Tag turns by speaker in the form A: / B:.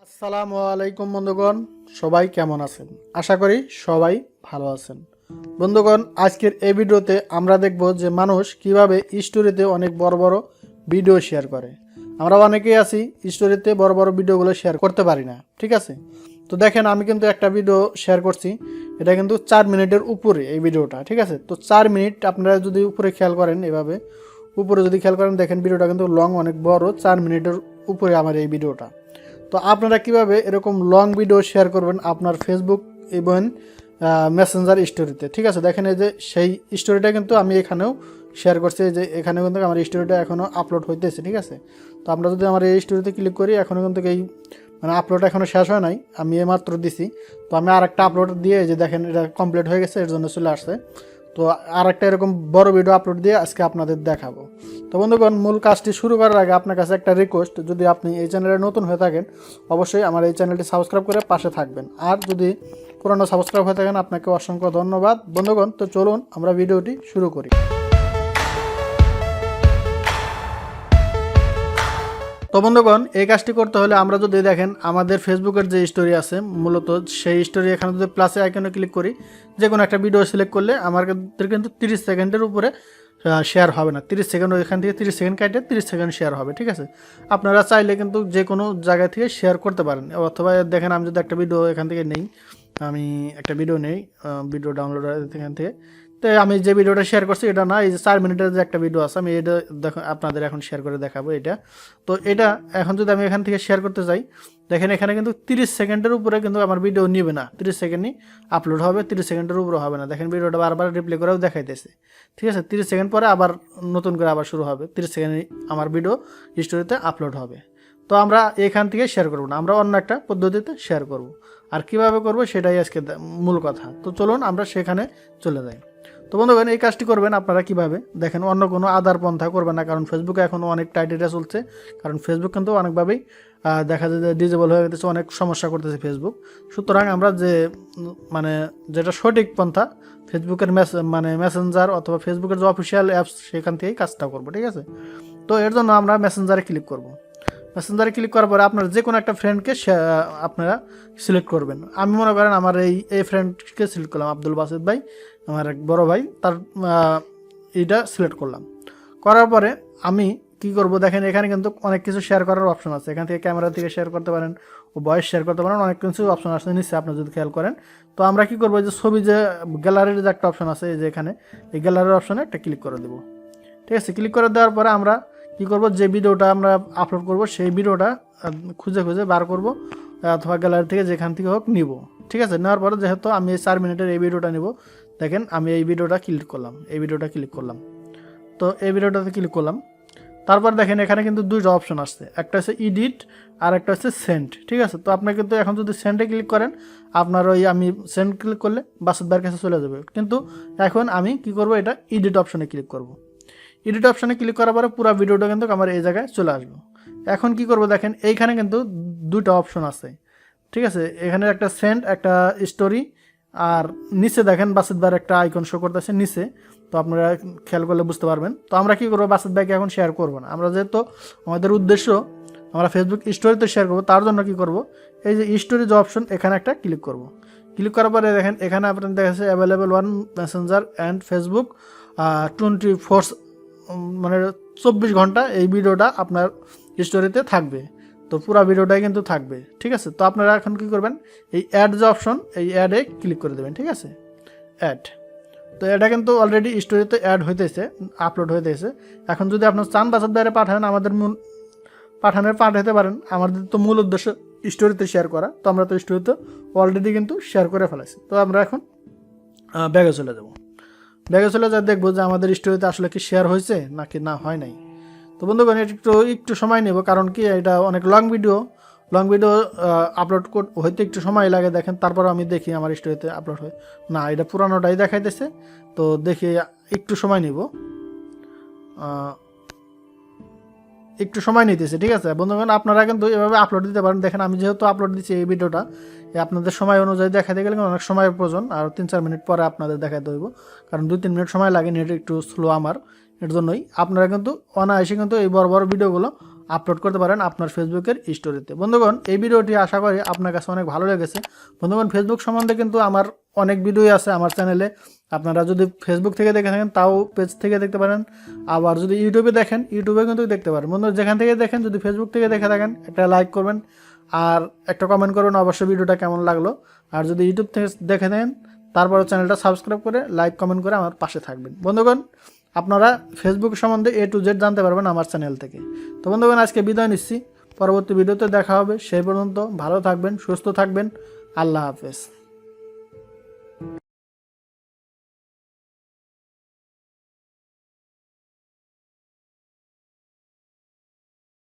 A: আসসালামু আলাইকুম বন্ধুগণ, সবাই কেমন আছেন? আশা করি সবাই ভালো আছেন। বন্ধুগণ, আজকের এই ভিডিওতে আমরা দেখব যে মানুষ কিভাবে স্টোরিতে অনেক বড় বড় ভিডিও শেয়ার করে। আমরা অনেকেই আছি স্টোরিতে বড় বড় ভিডিওগুলো শেয়ার করতে পারি না, ঠিক আছে? তো দেখেন, আমি কিন্তু একটা ভিডিও শেয়ার করছি, এটা কিন্তু 4 মিনিটের উপরে এই ভিডিওটা, ঠিক আছে? তো 4 মিনিট আপনারা যদি উপরে খেয়াল করেন, এভাবে উপরে যদি খেয়াল করেন, দেখেন ভিডিওটা কিন্তু লং অনেক বড়, 4 মিনিটের উপরে আমার এই ভিডিওটা। তো আপনারা কিভাবে এরকম লং ভিডিও শেয়ার করবেন আপনার ফেসবুক এবং মেসেঞ্জার স্টোরিতে, ঠিক আছে? দেখেন এই যে সেই স্টোরিটা কিন্তু আমি এখানেও শেয়ার করছি, যে এখানেও কিন্তু আমার স্টোরিটা এখনও আপলোড হইতেছে, ঠিক আছে? তো আমরা যদি আমার এই স্টোরিতে ক্লিক করি, এখনও কিন্তু এই আপলোড এখনও শেষ হয় নাই, আমি মাত্র দিছি। তো আমি আরেকটা আপলোড দিয়ে, যে দেখেন এটা কমপ্লিট হয়ে গেছে, এর জন্য চলে আসছে। তো আরেকটা এরকম বড় ভিডিও আপলোড দিয়ে আজকে আপনাদের দেখাবো। তো বন্ধুগণ, মূল কাজটি শুরু করার আগে আপনার কাছে একটা রিকোয়েস্ট, যদি আপনি এই চ্যানেলে নতুন হয়ে থাকেন অবশ্যই আমার এই চ্যানেলটি সাবস্ক্রাইব করে পাশে থাকবেন, আর যদি পুরনো সাবস্ক্রাইব হয়ে থাকেন আপনাকে অসংখ্য ধন্যবাদ। বন্ধুগণ, তো চলুন আমরা ভিডিওটি শুরু করি। তো বন্ধুগণ, এই কাজটি করতে হলে আমরা যদি দেখেন আমাদের ফেসবুকের যে স্টোরি আছে, মূলত সেই স্টোরি এখানে যদি প্লাসে আইকনে ক্লিক করি, যে কোনো একটা ভিডিও সিলেক্ট করলে আমাদের কিন্তু 30 সেকেন্ডের উপরে শেয়ার হবে না। 30 সেকেন্ড, এখান থেকে 30 সেকেন্ড কাটে 30 সেকেন্ড শেয়ার হবে, ঠিক আছে? আপনারা চাইলে কিন্তু যে কোনো জায়গা থেকে শেয়ার করতে পারেন। অথবা দেখেন, আমি যদি একটা ভিডিও এখান থেকে নেই, আমি একটা ভিডিও নেই, ভিডিও ডাউনলোড এখান থেকে। তো আমি যে ভিডিওটা শেয়ার করছি এটা না, এই যে 4 মিনিটের যে একটা ভিডিও আছে, আমি এটা দেখো আপনাদের এখন শেয়ার করে দেখাবো এটা। তো এটা এখন যদি আমি এখান থেকে শেয়ার করতে চাই, দেখেন এখানে কিন্তু 30 সেকেন্ডের উপরে কিন্তু আমার ভিডিও নিবে না, 30 সেকেন্ডই আপলোড হবে, 30 সেকেন্ডের উপরে হবে না। দেখেন ভিডিওটা বারবার রিপ্লে করেও দেখাইতেছে, ঠিক আছে? 30 সেকেন্ড পরে আবার নতুন করে আবার শুরু হবে, 30 সেকেন্ডে আমার ভিডিও স্টোরিতে আপলোড হবে। তো আমরা এখান থেকে শেয়ার করব না, আমরা অন্য একটা পদ্ধতিতে শেয়ার করব। আর কিভাবে করব সেটাই আজকে মূল কথা। তো চলুন আমরা সেখানে চলে যাই। তো বন্ধুগণ, এই কাজটি করবেন আপনারা কিভাবে দেখেন, অন্য কোনো আদার পন্থা করবেন না, কারণ ফেসবুকে এখনও অনেক টাইট এটা চলছে। কারণ ফেসবুক কিন্তু অনেকভাবেই দেখা যায় যে ডিজেবল হয়ে গেছে, অনেক সমস্যা করতেছে ফেসবুক। সুতরাং আমরা যে যেটা সঠিক পন্থা, ফেসবুকের মেসেঞ্জার অথবা ফেসবুকের যে অফিসিয়াল অ্যাপস, সেখান থেকেই কাজটা করবো, ঠিক আছে? তো এর জন্য আমরা মেসেঞ্জারে ক্লিক করব। মেসেঞ্জারে ক্লিক করার পরে আপনার যে কোনো একটা ফ্রেন্ডকে আপনারা সিলেক্ট করবেন। আমি মনে করেন আমার এই ফ্রেন্ডকে সিলেক্ট করলাম, আব্দুল বাসিদ ভাই, আমার এক বড় ভাই, তার এইটা সিলেক্ট করলাম। করার পরে আমি কি করব, দেখেন এখানে কিন্তু অনেক কিছু শেয়ার করার অপশন আছে। এখান থেকে ক্যামেরা থেকে শেয়ার করতে পারেন, ও ভয়েস শেয়ার করতে পারেন, অনেক কিছু অপশন আছে নিচে, আপনি যদি খেয়াল করেন। তো আমরা কি করবো, যে ছবি যে গ্যালারির যে একটা অপশন আছে, যে এখানে এই গ্যালারির অপশনে একটা ক্লিক করে দেবো, ঠিক আছে? ক্লিক করে দেওয়ার পরে আমরা কি করব, যে ভিডিওটা আমরা আপলোড করব সেই ভিডিওটা খুঁজে খুঁজে বার করব, অথবা গ্যালারি থেকে যেখান থেকে হোক নিব, ঠিক আছে? নেওয়ার পরে যেহেতু আমি এই 4 মিনিটের এই ভিডিওটা নিব, দেখেন আমি এই ভিডিওটা ক্লিক করলাম, এই ভিডিওটা ক্লিক করলাম। তো এই ভিডিওটাতে ক্লিক করলাম। তারপর দেখেন এখানে কিন্তু দুইটা অপশন আসছে, একটা হচ্ছে এডিট আর একটা হচ্ছে সেন্ড, ঠিক আছে? তো আপনি কিন্তু এখন যদি সেন্ডে ক্লিক করেন, আপনার আমি সেন্ড ক্লিক করলে বাসুদ ভাইয়ের কাছে চলে যাবে। কিন্তু এখন আমি কি করব, এটা এডিট অপশনে ক্লিক করব। এডিট অপশানে ক্লিক করার পরে পুরো ভিডিওটা কিন্তু আমার এই জায়গায় চলে আসবে। এখন কি করব, দেখেন এইখানে কিন্তু দুটো অপশন আছে, ঠিক আছে? এখানে একটা সেন্ড, একটা স্টোরি, আর নিচে দেখেন বাসিত ভাইয়ের একটা আইকন শো করতেছে নিচে। তো আপনারা খেয়াল করলে বুঝতে পারবেন। তো আমরা কি করবো, বাসিত ভাইকে এখন শেয়ার করব না। আমরা যেহেতু আমাদের উদ্দেশ্য আমরা ফেসবুক স্টোরিতে শেয়ার করব, তার জন্য কি করব, এই যে স্টোরি যে অপশন, এখানে একটা ক্লিক করব। ক্লিক করার পরে দেখেন এখানে আপনার দেখা যাচ্ছে available one Messenger and Facebook 24 24 ঘন্টা এই ভিডিওটা আপনার স্টোরিতে থাকবে। তো পুরো ভিডিওটাই কিন্তু থাকবে, ঠিক আছে? তো আপনারা এখন কী করবেন, এই অ্যাড যে অপশন, এই অ্যাডে ক্লিক করে দেবেন, ঠিক আছে? অ্যাড। তো এটা কিন্তু অলরেডি স্টোরিতে অ্যাড হইতেছে, আপলোড হইতেছে। এখন যদি আপনার চান বাসার দ্বারা পাঠান, আমাদের পাঠাতে পারেন। আমাদের তো মূল উদ্দেশ্য স্টোরিতে শেয়ার করা, তো আমরা তো স্টোরিতে অলরেডি কিন্তু শেয়ার করে ফেলাইছি। তো আমরা এখন ব্যাগে চলে যাব। ব্যাগে চলে যা দেখবো যে আমাদের স্টোরিতে আসলে কি শেয়ার হয়েছে নাকি না হয় নাই। তো বন্ধুগণ, একটু সময় নেব, কারণ কি এটা অনেক লং ভিডিও আপলোড হইতে একটু সময় লাগে। দেখেন তারপর আমি দেখি আমার স্টোরিতে আপলোড হয় না, এটা পুরানোটাই দেখাইতেছে। তো দেখি একটু সময় নিব, একটু সময় নিতেছে, ঠিক আছে? বন্ধুগণ, আপনারা কিন্তু এভাবে আপলোড দিতে পারেন। দেখেন আমি যেহেতু আপলোড দিচ্ছি এই ভিডিওটা, আপনাদের সময় অনুযায়ী দেখাতে গেলে অনেক সময়ের প্রয়োজন, আর 3-4 মিনিট পরে আপনাদের দেখাতে হইব, কারণ 2-3 মিনিট সময় লাগে, নেট একটু স্লো আমার, এর জন্যই। আপনারা কিন্তু অনায়াসে কিন্তু এই বড় বড় ভিডিওগুলো আপলোড করতে পারেন আপনার ফেসবুকের স্টোরিতে। বন্ধুগণ, এই ভিডিওটি আশা করি আপনার কাছে অনেক ভালো লেগেছে। বন্ধুগণ, ফেসবুক সম্বন্ধে কিন্তু আমার অনেক ভিডিওই আছে আমার চ্যানেলে। আপনারা যদি ফেসবুক থেকে দেখে থাকেন তাও পেজ থেকে দেখতে পারেন, আবার যদি ইউটিউবে দেখেন ইউটিউবে কিন্তু দেখতে পারেন। বন্ধু, যেখান থেকে দেখেন, যদি ফেসবুক থেকে দেখে থাকেন একটা লাইক করবেন আর একটা কমেন্ট করবেন অবশ্যই ভিডিওটা কেমন লাগলো। আর যদি ইউটিউব থেকে দেখে নেন তারপরে চ্যানেলটা সাবস্ক্রাইব করে লাইক কমেন্ট করে আমার পাশে থাকবেন। বন্ধুগণ, আপনারা ফেসবুক সম্বন্ধে A to Z জানতে পারবেন আমার চ্যানেল থেকে। তো বন্ধুগণ, আজকে বিদায় নিচ্ছি, পরবর্তী ভিডিওতে দেখা হবে। সেই পর্যন্ত ভালো থাকবেন, সুস্থ থাকবেন। আল্লাহ হাফেজ।